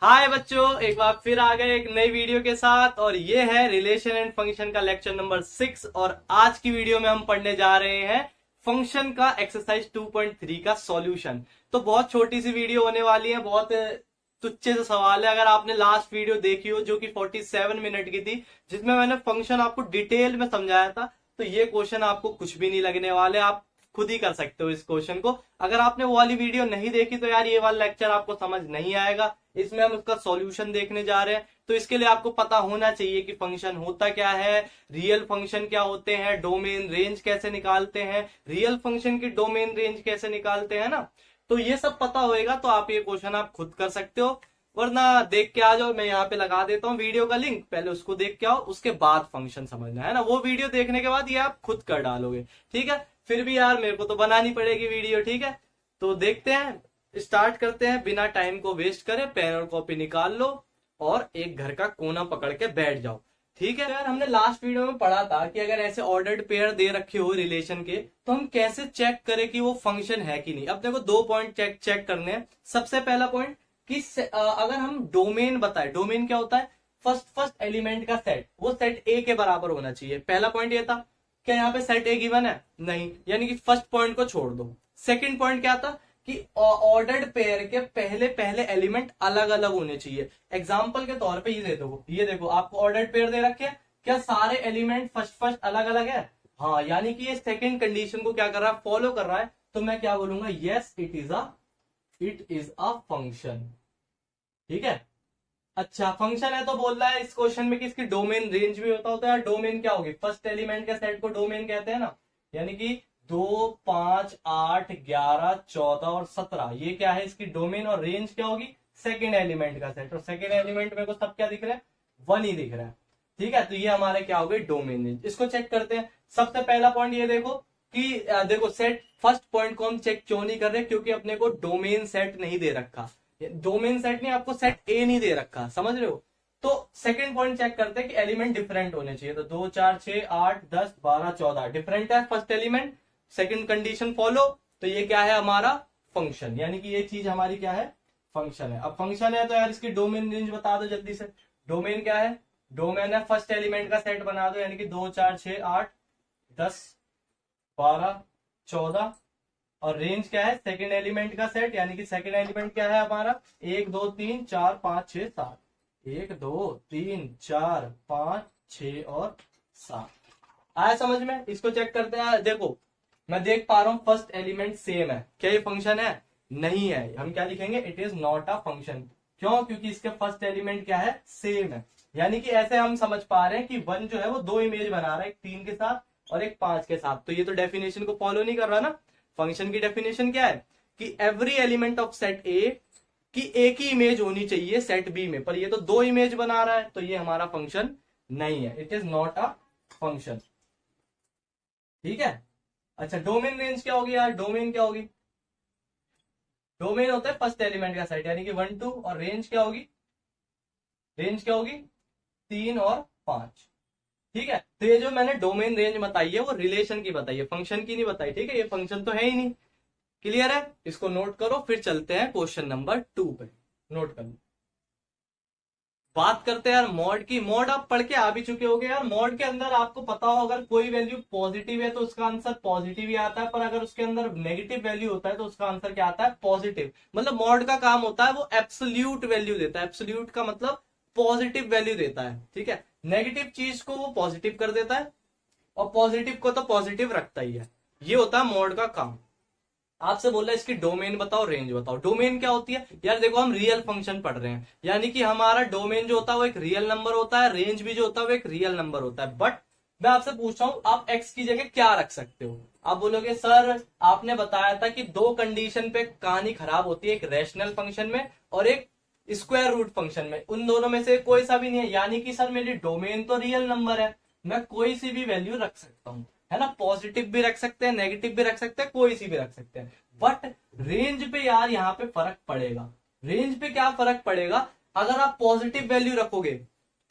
हाय बच्चों, एक बार फिर आ गए एक नई वीडियो के साथ। और ये है रिलेशन एंड फंक्शन का लेक्चर नंबर 6। और आज की वीडियो में हम पढ़ने जा रहे हैं फंक्शन का एक्सरसाइज 2.3 का सॉल्यूशन। तो बहुत छोटी सी वीडियो होने वाली है, बहुत तुच्छे से सवाल है। अगर आपने लास्ट वीडियो देखी हो जो कि 47 मिनट की थी, जिसमें मैंने फंक्शन आपको डिटेल में समझाया था, तो ये क्वेश्चन आपको कुछ भी नहीं लगने वाले। आप खुद ही कर सकते हो इस क्वेश्चन को। अगर आपने वो वाली वीडियो नहीं देखी तो यार ये वाला लेक्चर आपको समझ नहीं आएगा। इसमें हम उसका सॉल्यूशन देखने जा रहे हैं। तो इसके लिए आपको पता होना चाहिए कि फंक्शन होता क्या है, रियल फंक्शन क्या होते हैं, डोमेन रेंज कैसे निकालते हैं, रियल फंक्शन की डोमेन रेंज कैसे निकालते हैं ना। तो ये सब पता होएगा तो आप ये क्वेश्चन आप खुद कर सकते हो। वरना देख के आ जाओ, मैं यहाँ पे लगा देता हूँ वीडियो का लिंक, पहले उसको देख के आओ, उसके बाद फंक्शन समझना है ना। वो वीडियो देखने के बाद ये आप खुद कर डालोगे, ठीक है। फिर भी यार मेरे को तो बनानी पड़ेगी वीडियो, ठीक है। तो देखते हैं, स्टार्ट करते हैं। बिना टाइम को वेस्ट करे पेन और कॉपी निकाल लो और एक घर का कोना पकड़ के बैठ जाओ, ठीक है। यार हमने लास्ट वीडियो में पढ़ा था कि अगर ऐसे ऑर्डर्ड पेयर दे रखे हो रिलेशन के, तो हम कैसे चेक करें कि वो फंक्शन है कि नहीं। अब देखो दो पॉइंट चेक करने हैं। सबसे पहला पॉइंट कि अगर हम डोमेन बताए, डोमेन क्या होता है, फर्स्ट एलिमेंट का सेट, वो सेट ए के बराबर होना चाहिए। पहला पॉइंट ये था। क्या यहाँ पे सेट ए गिवन है? नहीं, यानी कि फर्स्ट पॉइंट को छोड़ दो। सेकंड पॉइंट क्या था कि ऑर्डर्ड पेयर के पहले पहले एलिमेंट अलग अलग होने चाहिए। एग्जांपल के तौर पे ये देखो आपको ऑर्डर्ड पेयर दे रखे हैं, क्या सारे एलिमेंट फर्स्ट अलग अलग है? हाँ, यानी कि ये सेकंड कंडीशन को क्या कर रहा है, फॉलो कर रहा है। तो मैं क्या बोलूंगा, yes it is a function, ठीक है। अच्छा, फंक्शन है तो बोल रहा है इस क्वेश्चन में कि इसकी डोमेन रेंज भी होता है। यार डोमेन क्या होगी, फर्स्ट एलिमेंट के सेट को डोमेन कहते हैं ना। यानी कि 2, 5, 8, 11, 14 और 17, ये क्या है इसकी डोमेन। और रेंज क्या होगी, सेकेंड एलिमेंट का सेट। और सेकेंड एलिमेंट में को सब क्या दिख रहा है, 1 ही दिख रहा है, ठीक है। तो ये हमारे क्या हो गए, डोमेन रेंज। इसको चेक करते हैं। सबसे पहला पॉइंट ये देखो कि देखो सेट, फर्स्ट पॉइंट को हम चेक क्यों नहीं कर रहे, क्योंकि अपने को डोमेन सेट नहीं दे रखा। डोमेन सेट नहीं, आपको सेट ए नहीं दे रखा, समझ रहे हो। तो सेकंड पॉइंट चेक करते हैं कि एलिमेंट डिफरेंट होने चाहिए। तो 2, 4, 6, 8, 10, 12, 14 डिफरेंट है first element. Second condition follow, तो ये क्या है हमारा फंक्शन, यानी कि ये चीज हमारी क्या है, फंक्शन है। अब फंक्शन है तो यार इसकी डोमेन रेंज बता दो जल्दी से। डोमेन क्या है, डोमेन है फर्स्ट एलिमेंट का सेट बना दो, यानी कि 2, 4, 6, 8, 10, 12, 14। और रेंज क्या है, सेकेंड एलिमेंट का सेट, यानी कि सेकेंड एलिमेंट क्या है हमारा, 1, 2, 3, 4, 5, 6, 7। 1, 2, 3, 4, 5, 6 और 7 आया समझ में। इसको चेक करते हैं। देखो मैं देख पा रहा हूं फर्स्ट एलिमेंट सेम है, क्या ये फंक्शन है? नहीं है। हम क्या लिखेंगे, it is not a function. क्यों? क्योंकि इसके फर्स्ट एलिमेंट क्या है, सेम है। यानी कि ऐसे हम समझ पा रहे हैं कि 1 जो है वो 2 इमेज बना रहा है, एक 3 के साथ और एक 5 के साथ। तो ये तो डेफिनेशन को फॉलो नहीं कर रहा ना। फंक्शन की डेफिनेशन क्या है कि एवरी एलिमेंट ऑफ सेट ए की एक ही इमेज होनी चाहिए सेट बी में, पर ये तो 2 इमेज बना रहा है, तो ये हमारा फंक्शन नहीं है। It is not a function, ठीक है। अच्छा, डोमेन रेंज क्या होगी यार, डोमेन क्या होगी, डोमेन होता है फर्स्ट एलिमेंट का सेट, यानी कि 1, 2। और रेंज क्या होगी, रेंज क्या होगी, 3 और 5, ठीक है। तो ये जो मैंने डोमेन रेंज बताई है वो रिलेशन की बताई है, फंक्शन की नहीं बताई, ठीक है। ये फंक्शन तो है ही नहीं। क्लियर है, इसको नोट करो। फिर चलते हैं क्वेश्चन नंबर 2 पे। नोट कर लो। बात करते हैं यार मॉड की। मॉड आप पढ़ के आ भी चुके होगे यार। मॉड के अंदर आपको पता हो, अगर कोई वैल्यू पॉजिटिव है तो उसका आंसर पॉजिटिव ही आता है, पर अगर उसके अंदर नेगेटिव वैल्यू होता है तो उसका आंसर क्या आता है, पॉजिटिव। मतलब मॉड का काम होता है वो एब्सोल्यूट वैल्यू देता है। एब्सोल्यूट का मतलब पॉजिटिव वैल्यू देता है, ठीक है। नेगेटिव चीज को वो पॉजिटिव कर देता है और पॉजिटिव को तो पॉजिटिव रखता ही है। ये होता है मॉड का काम। आपसे बोल रहा है इसकी डोमेन बताओ, रेंज बताओ। डोमेन क्या होती है यार, देखो हम रियल फंक्शन पढ़ रहे हैं, यानी कि हमारा डोमेन जो होता है वो एक रियल नंबर होता है, रेंज भी जो होता है वो एक रियल नंबर होता है। बट मैं आपसे पूछ रहा हूं, आप एक्स की जगह क्या रख सकते हो? आप बोलोगे सर आपने बताया था कि 2 कंडीशन पे कहानी खराब होती है, एक रैशनल फंक्शन में और एक स्क्वायर रूट फंक्शन में। उन दोनों में से कोई सा भी नहीं है, यानी कि सर मेरी डोमेन तो रियल नंबर है, मैं कोई सी भी वैल्यू रख सकता हूं, है ना। पॉजिटिव भी रख सकते हैं, नेगेटिव भी रख सकते हैं, कोई सी भी रख सकते हैं। बट रेंज पे यार यहाँ पे फर्क पड़ेगा। रेंज पे क्या फर्क पड़ेगा, अगर आप पॉजिटिव वैल्यू रखोगे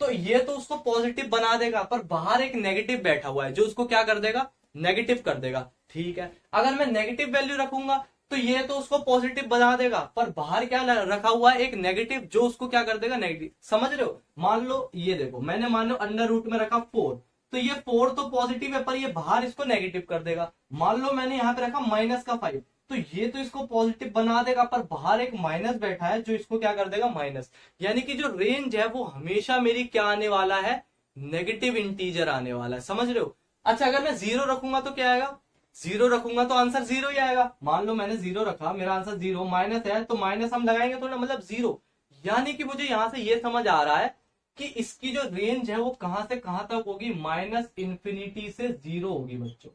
तो ये तो उसको पॉजिटिव बना देगा, पर बाहर एक नेगेटिव बैठा हुआ है जो उसको क्या कर देगा, नेगेटिव कर देगा, ठीक है। अगर मैं नेगेटिव वैल्यू रखूंगा तो ये तो उसको पॉजिटिव बना देगा, पर बाहर क्या रखा हुआ है, एक नेगेटिव, जो उसको क्या कर देगा, नेगेटिव। समझ रहे हो? मान लो ये देखो, मैंने मान लो अंडर रूट में रखा 4, तो ये 4 तो पॉजिटिव है, पर ये बाहर इसको नेगेटिव कर देगा। मान लो मैंने यहाँ पे रखा माइनस का 5, तो ये तो इसको पॉजिटिव बना देगा, पर बाहर एक माइनस बैठा है जो इसको क्या कर देगा, माइनस। यानी कि जो रेंज है वो हमेशा मेरी क्या आने वाला है, नेगेटिव इंटीजर आने वाला है। समझ रहे हो? अच्छा, अगर मैं 0 रखूंगा तो क्या आएगा, 0 रखूंगा तो आंसर 0 ही आएगा। मान लो मैंने 0 रखा, मेरा आंसर 0, माइनस है तो माइनस हम लगाएंगे तो ना, मतलब 0। यानी कि मुझे यहां से ये समझ आ रहा है कि इसकी जो रेंज है वो कहां से कहां तक होगी, माइनस इंफिनिटी से 0 होगी बच्चों।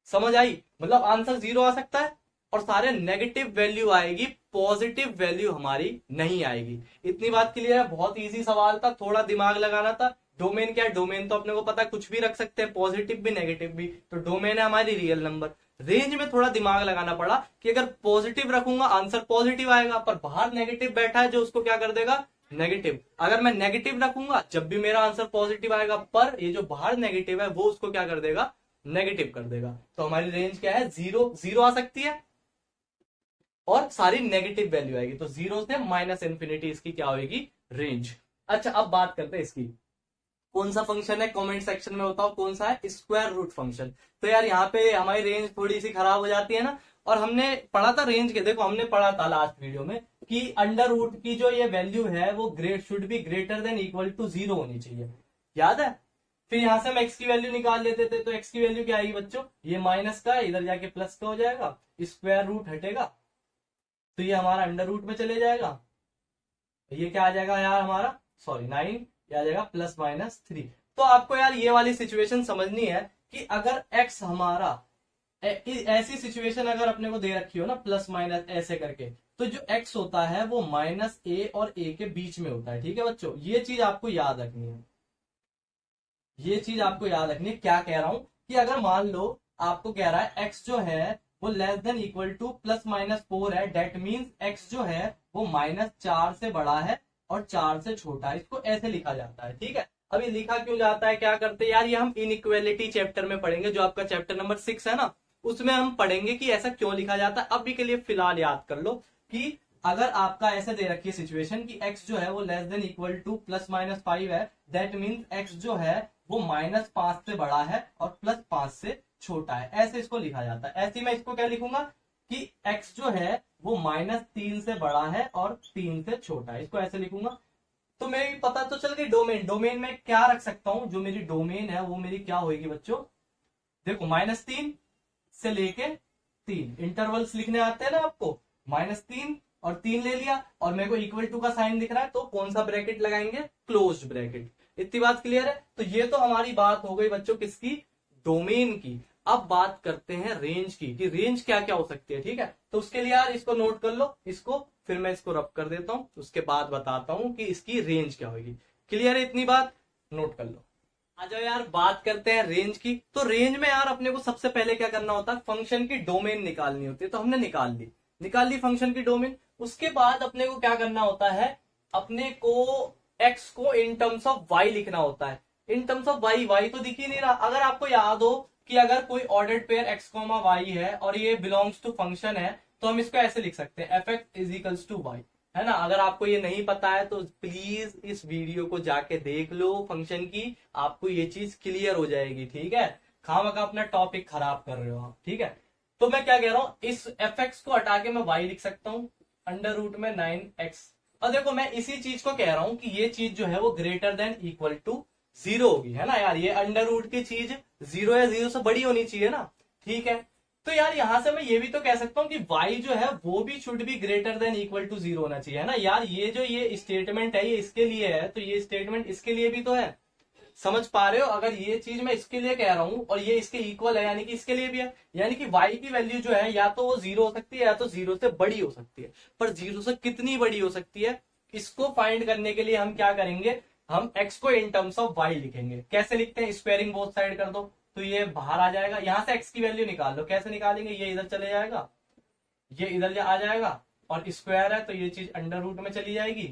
समझ आई? मतलब आंसर 0 आ सकता है और सारे नेगेटिव वैल्यू आएगी, पॉजिटिव वैल्यू हमारी नहीं आएगी। इतनी बात क्लियर है? बहुत इजी सवाल था, थोड़ा दिमाग लगाना था। डोमेन क्या है? डोमेन तो अपने को पता है, कुछ भी रख सकते हैं, पॉजिटिव भी नेगेटिव भी, तो डोमेन है हमारी रियल नंबर। रेंज में थोड़ा दिमाग लगाना पड़ा कि अगर पॉजिटिव रखूंगा आंसर पॉजिटिव आएगा, पर बाहर नेगेटिव बैठा है जो उसको क्या कर देगा, नेगेटिव। अगर मैं नेगेटिव रखूंगा जब भी मेरा आंसर पॉजिटिव आएगा, पर ये जो बाहर नेगेटिव है वो उसको क्या कर देगा, नेगेटिव कर देगा। तो हमारी रेंज क्या है, 0 आ सकती है और सारी नेगेटिव वैल्यू आएगी। तो 0 से माइनस इंफिनिटी इसकी क्या होगी, रेंज। अच्छा, अब बात करते हैं इसकी, कौन सा फंक्शन है, कमेंट सेक्शन में बताओ कौन सा है, स्क्वायर रूट फंक्शन। तो यार यहाँ पे हमारी रेंज थोड़ी सी खराब हो जाती है ना। और हमने पढ़ा था रेंज के, देखो हमने पढ़ा था लास्ट वीडियो में कि अंडर रूट की जो ये वैल्यू है वो should be greater than equal to 0 होनी चाहिए, याद है? फिर यहां से हम एक्स की वैल्यू निकाल लेते थे, तो एक्स की वैल्यू क्या आएगी बच्चों, ये माइनस का इधर जाके प्लस का हो जाएगा, स्क्वायर रूट हटेगा तो ये हमारा अंडर रूट में चले जाएगा। ये क्या आ जाएगा यार हमारा, सॉरी 9, ये आ जाएगा प्लस माइनस 3। तो आपको यार ये वाली सिचुएशन समझनी है कि अगर x हमारा ऐसी सिचुएशन अगर अपने को दे रखी हो ना, प्लस माइनस ऐसे करके, तो जो x होता है वो माइनस a और a के बीच में होता है। ठीक है बच्चों, ये चीज आपको याद रखनी है, ये चीज आपको याद रखनी है। क्या कह रहा हूं कि अगर मान लो आपको कह रहा है x जो है वो less than equal two plus minus 4 है, डेट मीन्स x जो है वो -4 से बड़ा है और 4 से छोटा है। इसको ऐसे लिखा जाता है। ठीक है, अभी लिखा क्यों जाता है, क्या करते हैं यार, ये हम इनइक्वालिटी चैप्टर में पढ़ेंगे, जो आपका चैप्टर नंबर 6 है ना, उसमें हम पढ़ेंगे कि ऐसा क्यों लिखा जाता है। अभी के लिए फिलहाल याद कर लो कि अगर आपका ऐसे दे रखी है सिचुएशन कि x जो है वो less than equal two plus minus 5 है, दैट मीन्स x जो है वो -5 से बड़ा है और +5 से छोटा है, ऐसे इसको लिखा जाता है। ऐसे मैं इसको क्या लिखूंगा कि x जो है वो -3 से बड़ा है और 3 से छोटा है, इसको ऐसे लिखूंगा। तो मेरी पता तो चल गई डोमेन। डोमेन में क्या रख सकता हूं, जो मेरी डोमेन है वो मेरी क्या होगी बच्चों, देखो -3 से लेके 3 इंटरवल्स लिखने आते हैं ना आपको, -3 और 3 ले लिया और मेरे को इक्वल टू का साइन दिख रहा है, तो कौन सा ब्रैकेट लगाएंगे, क्लोज्ड ब्रैकेट। इतनी बात क्लियर है? तो ये तो हमारी बात हो गई बच्चों किसकी, डोमेन की। अब बात करते हैं रेंज की, कि रेंज क्या क्या हो सकती है। ठीक है, तो उसके लिए यार इसको नोट कर लो, इसको फिर मैं इसको रब कर देता हूं, उसके बाद बताता हूं कि इसकी रेंज क्या होगी। क्लियर है? इतनी बात नोट कर लो। आ जाओ यार, बात करते हैं रेंज की। तो रेंज में यार अपने को सबसे पहले क्या करना होता है, फंक्शन की डोमेन निकालनी होती है। तो हमने निकाल ली फंक्शन की डोमेन। उसके बाद अपने को क्या करना होता है, अपने को एक्स को इन टर्म्स ऑफ वाई लिखना होता है। इन टर्म्स ऑफ वाई तो दिख ही नहीं रहा। अगर आपको याद हो कि अगर कोई ordered pair X comma Y है और ये बिलोंग्स टू फंक्शन है, तो हम इसको ऐसे लिख सकते हैं, F X is equals to Y, है ना। अगर आपको ये नहीं पता है तो प्लीज इस वीडियो को जाके देख लो फंक्शन की, आपको ये चीज क्लियर हो जाएगी। ठीक है, खामखा अपना टॉपिक खराब कर रहे हो आप। ठीक है, तो मैं क्या कह रहा हूं, इस एफ एक्स को हटा के मैं वाई लिख सकता हूं अंडर रूट में 9x। और देखो मैं इसी चीज को कह रहा हूं कि ये चीज जो है वो ग्रेटर देन इक्वल टू 0 होगी, है ना यार। ये अंडर रूट की चीज 0 या 0 से बड़ी होनी चाहिए ना। ठीक है, तो यार यहां से मैं ये भी तो कह सकता हूं कि y जो है वो भी should be greater than equal to 0 होना चाहिए, है ना यार। ये जो ये स्टेटमेंट है ये इसके लिए है, तो ये स्टेटमेंट इसके लिए भी तो है। समझ पा रहे हो? अगर ये चीज मैं इसके लिए कह रहा हूं और ये इसके इक्वल है, यानी कि इसके लिए भी है, यानी कि y की वैल्यू जो है या तो वो 0 हो सकती है या तो 0 से बड़ी हो सकती है। पर 0 से कितनी बड़ी हो सकती है, इसको फाइंड करने के लिए हम क्या करेंगे, हम x को इन टर्म्स ऑफ y लिखेंगे। कैसे लिखते हैं, स्क्वायरिंग बोथ साइड कर दो तो ये बाहर आ जाएगा। यहां से x की वैल्यू निकाल लो, कैसे निकालेंगे, ये इधर चले जाएगा, ये इधर आ जाएगा, और स्क्वायर है तो ये चीज अंडर रूट में चली जाएगी।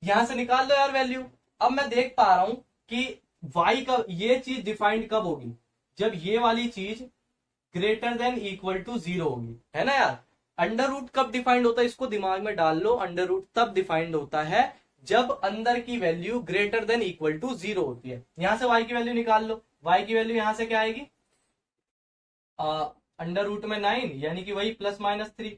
यहां से निकाल लो यार वैल्यू। अब मैं देख पा रहा हूं कि y का ये चीज डिफाइंड कब होगी, जब ये वाली चीज ग्रेटर देन इक्वल टू 0 होगी, है ना यार। अंडर रूट कब डिफाइंड होता है, इसको दिमाग में डाल लो। अंडर रूट तब डिफाइंड होता है जब अंदर की value greater than equal to 0 होती है। यहां से y की वैल्यू निकाल लो, y की वैल्यू यहां से क्या आएगी, अंडर रूट में 9 यानी कि वही +-3।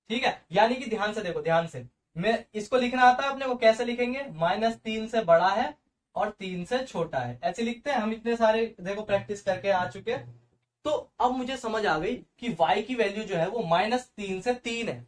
ठीक है, यानी कि ध्यान से देखो, ध्यान से, मैं इसको लिखना आता है अपने को, कैसे लिखेंगे, -3 से बड़ा है और 3 से छोटा है, ऐसे लिखते हैं हम। इतने सारे देखो प्रैक्टिस करके आ चुके हैं। तो अब मुझे समझ आ गई कि y की वैल्यू जो है वो -3 से 3 है।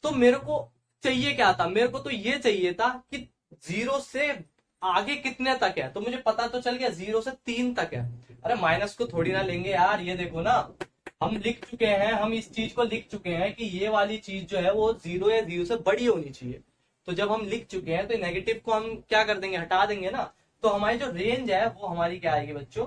तो मेरे को चाहिए क्या था, मेरे को तो ये चाहिए था कि 0 से आगे कितने तक है। तो मुझे पता तो चल गया 0 से 3 तक है। अरे माइनस को थोड़ी ना लेंगे यार, ये देखो ना, हम लिख चुके हैं, हम इस चीज को लिख चुके हैं कि ये वाली चीज जो है वो 0 या 0 से बड़ी होनी चाहिए। तो जब हम लिख चुके हैं तो नेगेटिव को हम क्या कर देंगे, हटा देंगे ना। तो हमारी जो रेंज है वो हमारी क्या आएगी बच्चों,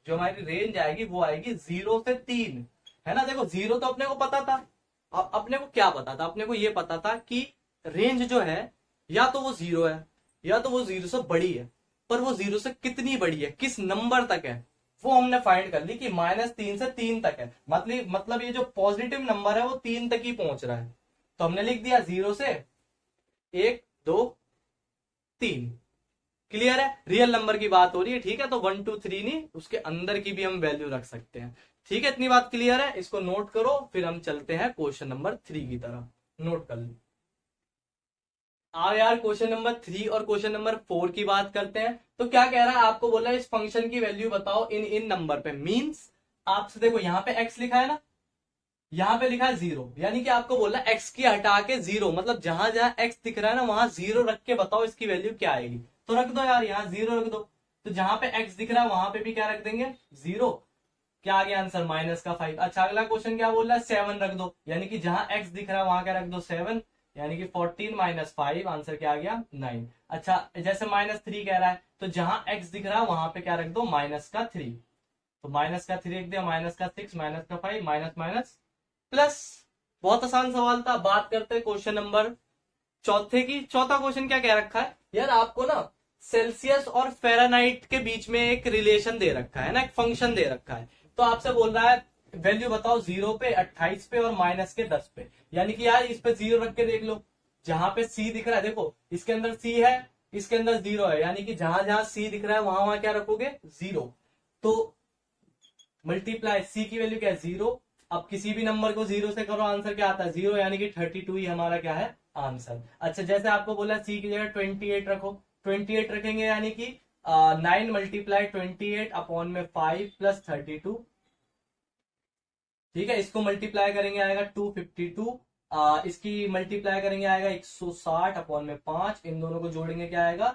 जो हमारी रेंज आएगी वो आएगी 0 से 3, है ना। देखो 0 तो अपने को पता था, अपने को क्या पता था, अपने को ये पता था कि रेंज जो है या तो वो 0 है या तो वो 0 से बड़ी है, पर वो 0 से कितनी बड़ी है, किस नंबर तक है, वो हमने फाइंड कर ली कि -3 से 3 तक है। मतलब ये जो पॉजिटिव नंबर है वो 3 तक ही पहुंच रहा है। तो हमने लिख दिया 0 से 1 2 3। क्लियर है, रियल नंबर की बात हो रही है, ठीक है। तो 1 2 3 नहीं, उसके अंदर की भी हम वैल्यू रख सकते हैं। ठीक है, इतनी बात क्लियर है, इसको नोट करो, फिर हम चलते हैं क्वेश्चन नंबर 3 की तरफ। नोट कर लो। आओ यार, क्वेश्चन नंबर 3 और क्वेश्चन नंबर 4 की बात करते हैं। तो क्या कह रहा है, आपको बोला है इस फंक्शन की वैल्यू बताओ इन नंबर पे। मींस आपसे देखो यहाँ पे x लिखा है ना, यहाँ पे लिखा है 0, यानी कि आपको बोला x की हटा के 0, मतलब जहां जहां x दिख रहा है ना वहां 0 रख के बताओ इसकी वैल्यू क्या आएगी। तो रख दो यार, यहाँ 0 रख दो। तो जहां पे x दिख रहा है वहां पे भी क्या रख देंगे, 0। क्या आ गया आंसर, -5। अच्छा, अगला क्वेश्चन क्या बोल रहा है, 7 रख दो, यानी कि जहां x दिख रहा है वहां क्या रख दो, 7, यानी कि 14 - 5, आंसर क्या आ गया, 9। अच्छा, जैसे -3 कह रहा है, तो जहां x दिख रहा है वहां पे क्या रख दो, -3। तो -3 रख दिया, -6 -5 माइनस प्लस। बहुत आसान सवाल था। बात करते हैं क्वेश्चन नंबर चौथे की। चौथा क्वेश्चन क्या कह रखा है यार, आपको ना सेल्सियस और फेरानाइट के बीच में एक रिलेशन दे रखा है ना, एक फंक्शन दे रखा है। तो आपसे बोल रहा है वैल्यू बताओ 0 पे, 28 पे और -10 पे। यानी कि यार इस पे 0 रख के देख लो, जहां पे c दिख रहा है, देखो इसके अंदर c है, इसके अंदर 0 है, यानी कि जहां जहां c दिख रहा है वहां वहां क्या रखोगे, 0। तो मल्टीप्लाई c की वैल्यू क्या है, 0। अब किसी भी नंबर को 0 से करो, आंसर क्या आता है, 0, यानी कि 32 ही हमारा क्या है, आंसर। अच्छा, जैसे आपको बोला c की जगह 28 रखो, 28 रखेंगे, यानी कि 9 × 28 अपॉन में 5 + 32। ठीक है, इसको मल्टीप्लाई करेंगे आएगा 252, इसकी मल्टीप्लाई करेंगे आएगा 160 अपॉन में 5, इन दोनों को जोड़ेंगे क्या आएगा,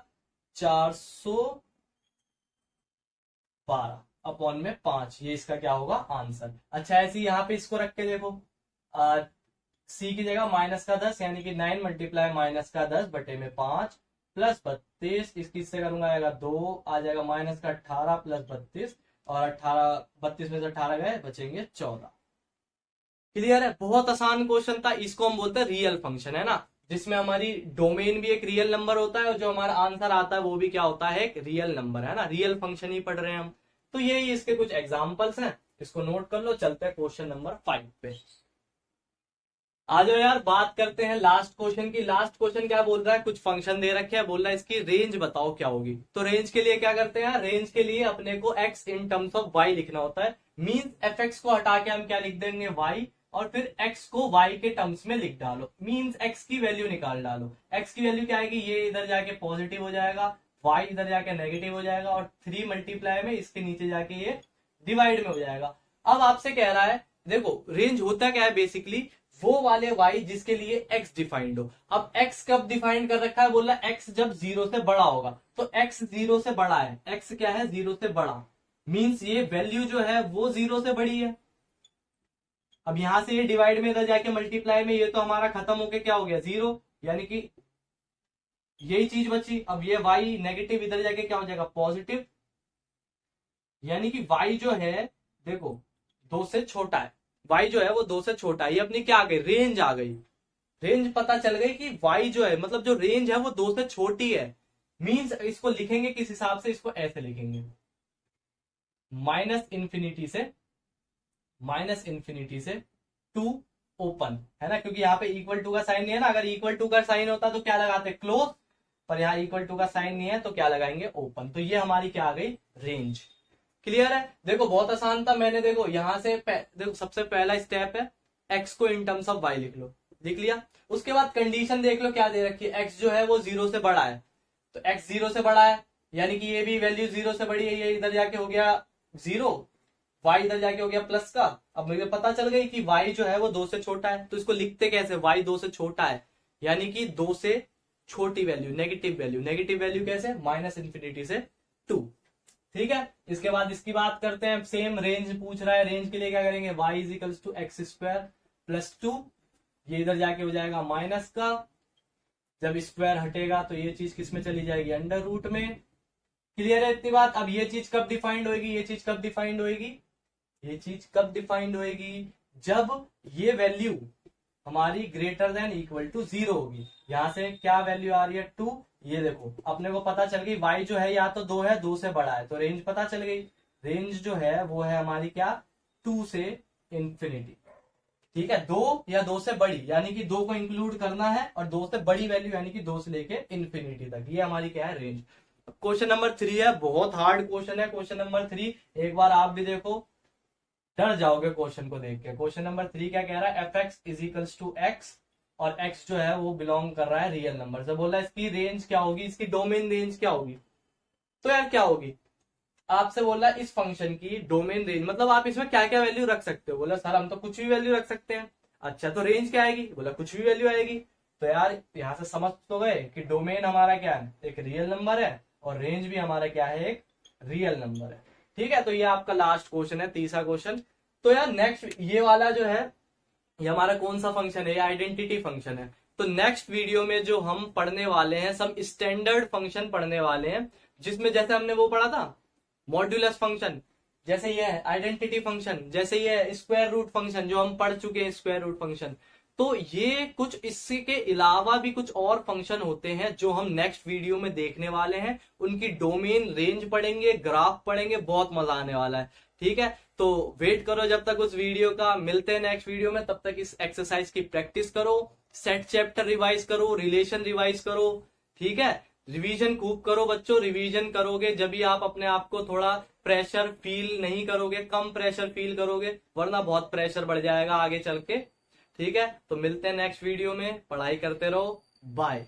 412 अपॉन में 5, ये इसका क्या होगा, आंसर। अच्छा, ऐसे ही यहाँ पे इसको रख के देखो, सी की जगह -10, यानी कि 9 × -10 बटे में 5 + 32, इससे करूंगा आएगा 2, आ जाएगा -18 + 32, और 32 में से 18 गए, बचेंगे 14। क्लियर है, बहुत आसान क्वेश्चन था। इसको हम बोलते हैं रियल फंक्शन, है ना, जिसमें हमारी डोमेन भी एक रियल नंबर होता है और जो हमारा आंसर आता है वो भी क्या होता है, एक रियल नंबर, है ना। रियल फंक्शन ही पढ़ रहे हैं हम। तो यही इसके कुछ एग्जांपल्स हैं, इसको नोट कर लो। चलते हैं क्वेश्चन नंबर 5 पे। आ जाओ यार, बात करते हैं लास्ट क्वेश्चन की। लास्ट क्वेश्चन क्या बोल रहा है, कुछ फंक्शन दे रखे हैं, बोल रहा है इसकी रेंज बताओ क्या होगी। तो रेंज के लिए क्या करते हैं, रेंज के लिए अपने को x in terms of y लिखना होता है। मींस fx को हटा के हम क्या लिख देंगे, y, और फिर x को y के टर्म्स में लिख डालो। मींस x की वैल्यू निकाल डालो। x की वैल्यू क्या आएगी, ये इधर जाके पॉजिटिव हो जाएगा, y इधर जाके नेगेटिव हो जाएगा, और 3 मल्टीप्लाई में इसके नीचे जाके ये डिवाइड में हो जाएगा। अब आपसे कह रहा है, देखो रेंज होता क्या है, बेसिकली वो वाले y जिसके लिए x डिफाइंड हो। अब x कब डिफाइंड कर रखा है, बोला x जब 0 से बड़ा होगा। तो x 0 से बड़ा है, x क्या है, 0 से बड़ा, मींस ये वैल्यू जो है वो 0 से बड़ी है। अब यहां से ये डिवाइड में इधर जाके मल्टीप्लाई में, ये तो हमारा खत्म होके क्या हो गया, 0, यानी कि यही चीज बची। अब ये y नेगेटिव इधर जाके क्या हो जाएगा, पॉजिटिव, यानी कि y जो है देखो 2 से छोटा है, y जो है वो 2 से छोटा है। ये अपनी क्या आ गई, रेंज आ गई। रेंज पता चल गई कि y जो है, मतलब जो रेंज है वो 2 से छोटी है। मींस इसको लिखेंगे किस हिसाब से, इसको ऐसे लिखेंगे, -∞ से माइनस इन्फिनिटी से टू ओपन, है ना, क्योंकि यहाँ पे इक्वल टू का साइन नहीं है ना, अगर इक्वल टू का साइन होता तो क्या लगाते क्लोज, पर यहाँ इक्वल टू का साइन नहीं है तो क्या लगाएंगे ओपन। तो ये हमारी क्या आ गई रेंज। क्लियर है? देखो बहुत आसान था, मैंने देखो यहां से देखो सबसे पहला स्टेप है एक्स को इन टर्म्स ऑफ वाई लिख लो, लिख लिया। उसके बाद कंडीशन देख लो क्या दे रखी है, एक्स जो है वो 0 से बड़ा है, तो एक्स 0 से बड़ा है यानी कि ये भी वैल्यू 0 से बड़ी है, ये इधर जाके हो गया 0, वाई इधर जाके हो गया प्लस का। अब मुझे पता चल गई कि वाई जो है वो 2 से छोटा है, तो इसको लिखते कैसे, वाई 2 से छोटा है यानी कि 2 से छोटी value, negative value, negative value कैसे, माइनस इन्फिनिटी से 2। ठीक है, इसके बाद इसकी बात करते हैं, सेम रेंज पूछ रहा है, रेंज के लिए क्या करेंगे, y is equals to X square plus 2, ये इधर जाके हो जाएगा माइनस का, जब स्क्वायर हटेगा तो ये चीज किस में चली जाएगी, अंडर रूट में। क्लियर है इतनी बात? अब ये चीज कब डिफाइंड होगी, ये चीज कब डिफाइंड होगी, ये चीज कब डिफाइंड होगी, जब ये वैल्यू हमारी ग्रेटर देन इक्वल टू 0 होगी। यहां से क्या वैल्यू आ रही है 2, ये देखो अपने को पता चल गई y जो है या तो 2 है, 2 से बड़ा है, तो रेंज पता चल गई, रेंज जो है वो है हमारी क्या 2 से इंफिनिटी। ठीक है, 2 या 2 से बड़ी यानी कि 2 को इंक्लूड करना है, और 2 से बड़ी वैल्यू यानी कि 2 से लेके इंफिनिटी तक, ये हमारी क्या है रेंज। क्वेश्चन नंबर 3 है, बहुत हार्ड क्वेश्चन है क्वेश्चन नंबर 3, एक बार आप भी देखो, डर जाओगे क्वेश्चन को देख के। क्वेश्चन नंबर 3 क्या कह रहा है, F X is equals to X, और x जो है वो बिलोंग कर रहा है रियल नंबर से। बोला इसकी रेंज क्या होगी, इसकी डोमेन रेंज क्या होगी, तो यार क्या होगी, आपसे बोला इस फंक्शन की डोमेन रेंज, मतलब आप इसमें क्या क्या वैल्यू रख सकते हो। बोला सर हम तो कुछ भी वैल्यू रख सकते हैं। अच्छा तो रेंज क्या आएगी, बोला कुछ भी वैल्यू आएगी। तो यार यहां से समझ तो गए कि डोमेन हमारा क्या है, एक रियल नंबर है, और रेंज भी हमारा क्या है, एक रियल नंबर है। ठीक है, तो ये आपका लास्ट क्वेश्चन है, तीसरा क्वेश्चन। तो यार नेक्स्ट ये वाला जो है ये हमारा कौन सा फंक्शन है, ये आइडेंटिटी फंक्शन है। तो नेक्स्ट वीडियो में जो हम पढ़ने वाले हैं सब स्टैंडर्ड फंक्शन पढ़ने वाले हैं, जिसमें जैसे हमने वो पढ़ा था मॉड्यूलस फंक्शन, जैसे ये है आइडेंटिटी फंक्शन, जैसे ये स्क्वायर रूट फंक्शन जो हम पढ़ चुके हैं स्क्वायर रूट फंक्शन। तो ये कुछ इसके अलावा भी कुछ और फंक्शन होते हैं जो हम नेक्स्ट वीडियो में देखने वाले हैं, उनकी डोमेन रेंज पढ़ेंगे, ग्राफ पढ़ेंगे, बहुत मजा आने वाला है। ठीक है, तो वेट करो जब तक उस वीडियो का, मिलते हैं नेक्स्ट वीडियो में, तब तक इस एक्सरसाइज की प्रैक्टिस करो, सेट चैप्टर रिवाइज करो, रिलेशन रिवाइज करो। ठीक है, रिवीजन खूब करो बच्चों, रिवीजन करोगे जब भी आप अपने आप को थोड़ा प्रेशर फील नहीं करोगे, कम प्रेशर फील करोगे, वरना बहुत प्रेशर बढ़ जाएगा आगे चल के। ठीक है, तो मिलते हैं नेक्स्ट वीडियो में, पढ़ाई करते रहो, बाय।